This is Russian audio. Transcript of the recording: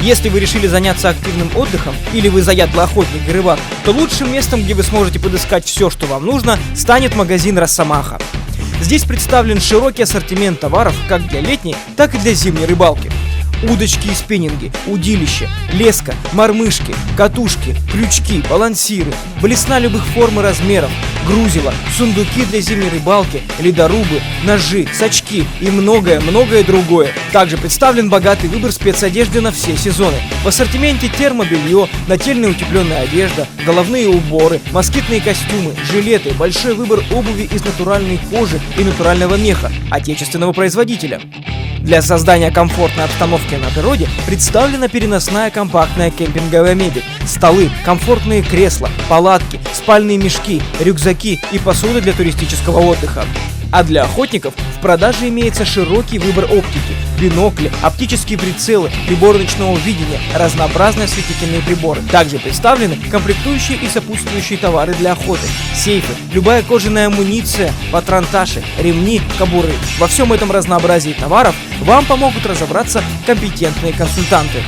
Если вы решили заняться активным отдыхом, или вы заядлый охотник и рыбак, то лучшим местом, где вы сможете подыскать все, что вам нужно, станет магазин «Росомаха». Здесь представлен широкий ассортимент товаров как для летней, так и для зимней рыбалки. Удочки и спиннинги, удилища, леска, мормышки, катушки, крючки, балансиры, блесна любых форм и размеров, грузила, сундуки для зимней рыбалки, ледорубы, ножи, сачки и многое-многое другое. Также представлен богатый выбор спецодежды на все сезоны. В ассортименте термобелье, нательная утепленная одежда, головные уборы, москитные костюмы, жилеты, большой выбор обуви из натуральной кожи и натурального меха отечественного производителя. Для создания комфортной обстановки на природе представлена переносная компактная кемпинговая мебель, столы, комфортные кресла, палатки, спальные мешки, рюкзаки и посуда для туристического отдыха. А для охотников в продаже имеется широкий выбор оптики, бинокли, оптические прицелы, приборы ночного видения, разнообразные осветительные приборы. Также представлены комплектующие и сопутствующие товары для охоты, сейфы, любая кожаная амуниция, патронташи, ремни, кобуры. Во всем этом разнообразии товаров вам помогут разобраться компетентные консультанты.